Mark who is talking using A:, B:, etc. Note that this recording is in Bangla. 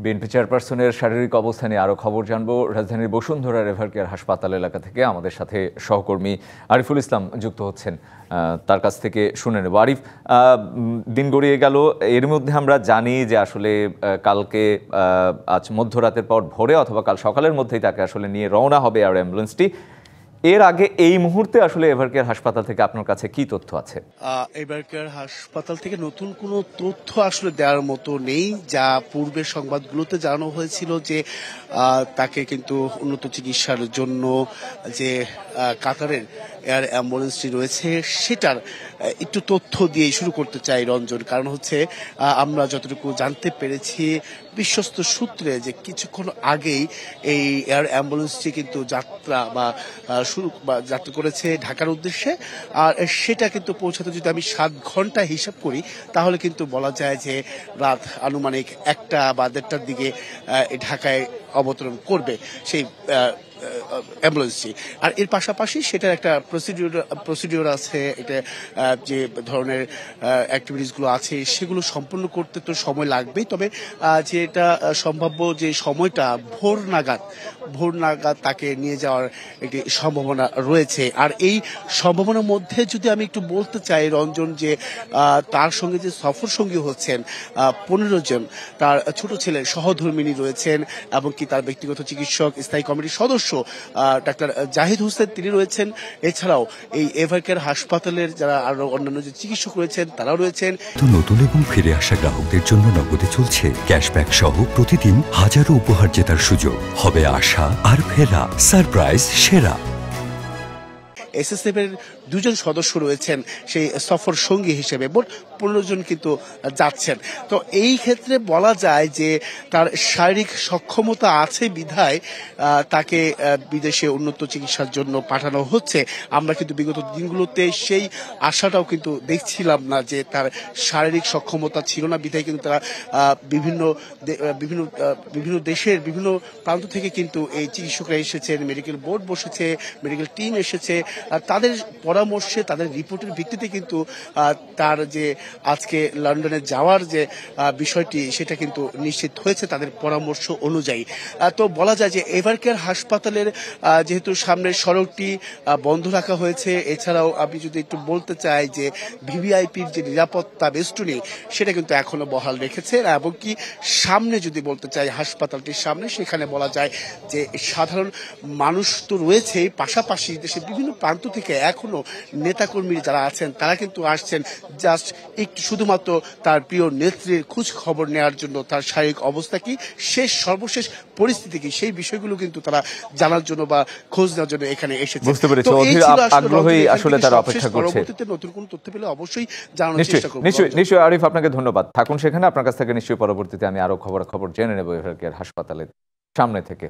A: বিএনপি চেয়ারপারসনের শারীরিক অবস্থা নিয়ে আরও খবর জানবো রাজধানীর বসুন্ধরা রেভার কেয়ার হাসপাতাল এলাকা থেকে। আমাদের সাথে সহকর্মী আরিফুল ইসলাম যুক্ত হচ্ছেন, তার কাছ থেকে শুনে নেব। আরিফ, দিন গড়িয়ে গেল, এর মধ্যে আমরা জানি যে আসলে কালকে আজ মধ্যরাতের পর ভোরে অথবা কাল সকালের মধ্যেই তাকে আসলে নিয়ে রওনা হবে এয়ার অ্যাম্বুলেন্সটি। এর আগে এই মুহূর্তে আসলে এভার কেয়ার হাসপাতাল থেকে আপনার কাছে কি তথ্য আছে?
B: এভার কেয়ার হাসপাতাল থেকে নতুন কোনো তথ্য আসলে দেওয়ার মতো নেই। যা পূর্বের সংবাদগুলোতে জানানো হয়েছিল যে তাকে কিন্তু উন্নত চিকিৎসার জন্য যে কাতারের এয়ার অ্যাম্বুলেন্সটি রয়েছে সেটার একটু তথ্য দিয়ে শুরু করতে চাই রঞ্জন। কারণ হচ্ছে আমরা যতটুকু জানতে পেরেছি বিশ্বস্ত সূত্রে যে কিছুক্ষণ আগেই এই এয়ার অ্যাম্বুলেন্সটি কিন্তু যাত্রা করেছে ঢাকার উদ্দেশ্যে। আর সেটা কিন্তু পৌঁছাতে যদি আমি 7 ঘন্টা হিসাব করি তাহলে কিন্তু বলা যায় যে রাত আনুমানিক 1টা বা 1:30টার দিকে ঢাকায় অবতরণ করবে সেই অ্যাম্বুলেন্সটি। আর এর পাশাপাশি সেটার একটা প্রসিডিওর আছে, এটা যে ধরনের অ্যাক্টিভিটিসগুলো আছে সেগুলো সম্পূর্ণ করতে তো সময় লাগবেই। তবে যেটা সম্ভাব্য যে সময়টা ভোর নাগাদ তাকে নিয়ে যাওয়ার একটি সম্ভাবনা রয়েছে। আর এই সম্ভাবনার মধ্যে যদি আমি একটু বলতে চাই রঞ্জন, যে তার সঙ্গে যে সফর সঙ্গী হচ্ছেন 15 জন, তার ছোট ছেলে সহধর্মিণী রয়েছেন এবং কি তার ব্যক্তিগত চিকিৎসক, স্থায়ী কমিটির সদস্য ডাক্তার জাহিদ হোসেন তিনি রয়েছেন। এছাড়াও এই এভার কেয়ার হাসপাতালের যারা আরো অন্যান্য যে চিকিৎসক রয়েছেন তারাও রয়েছেন।
C: নতুন এবং ফিরে আসা গ্রাহকদের জন্য নগদে চলছে ক্যাশব্যাক সহ প্রতিদিন হাজারো উপহার জেতার সুযোগ। হবে আশা আর ফেরা, সারপ্রাইজ সেরা।
B: এসএসএফ এর 2 জন সদস্য রয়েছেন সেই সফর সঙ্গী হিসেবে, মোট 15 জন কিন্তু যাচ্ছেন। তো এই ক্ষেত্রে বলা যায় যে তার শারীরিক সক্ষমতা আছে বিধায় তাকে বিদেশে উন্নত চিকিৎসার জন্য পাঠানো হচ্ছে। আমরা কিন্তু বিগত দিনগুলোতে সেই আশাটাও কিন্তু দেখছিলাম না যে তার শারীরিক সক্ষমতা ছিল না বিধায় কিন্তু তারা বিভিন্ন দেশের বিভিন্ন প্রান্ত থেকে কিন্তু এই চিকিৎসকরা এসেছেন, মেডিকেল বোর্ড বসেছে, মেডিকেল টিম এসেছে। তাদের পরামর্শে, তাদের রিপোর্টের ভিত্তিতে কিন্তু তার যে আজকে লন্ডনে যাওয়ার যে বিষয়টি সেটা কিন্তু নিশ্চিত হয়েছে তাদের পরামর্শ অনুযায়ী। তো বলা যায় যে এভার কেয়ার হাসপাতালের যেহেতু সামনের সড়কটি বন্ধ রাখা হয়েছে, এছাড়াও আমি যদি একটু বলতে চাই যে ভিভিআইপির যে নিরাপত্তা বেষ্টনী সেটা কিন্তু এখনো বহাল রেখেছে। এবং কি সামনে যদি বলতে চাই হাসপাতালটির সামনে, সেখানে বলা যায় যে সাধারণ মানুষ তো রয়েছে, পাশাপাশি দেশের বিভিন্ন প্রান্ত থেকে এখনো নেতাকর্মী যারা আছেন তারা কিন্তু আসছেন জাস্ট একটু শুধুমাত্র তার প্রিয় নেত্রীর খোঁজ খবর নেওয়ার জন্য, তার শারীরিক অবস্থা কি, সর্বশেষ পরিস্থিতি কি, সেই বিষয়গুলো কিন্তু তারা জানার জন্য বা খোঁজ নেওয়ার জন্য এখানে এসেছে।
A: বুঝতে পেরেছি, আগ্রহী আসলে তারা অপেক্ষা করছে।
B: পরবর্তীতে নতুন কোন তথ্য পেলে অবশ্যই জানানোর চেষ্টা করব।
A: নিশ্চয়ই আরিফ, আপনাকে ধন্যবাদ। থাকুন সেখানে, আপনার কাছ থেকে নিশ্চয়ই পরবর্তীতে আমি আরো খবর জেনে নেব এভার কেয়ার হাসপাতালের সামনে থেকে।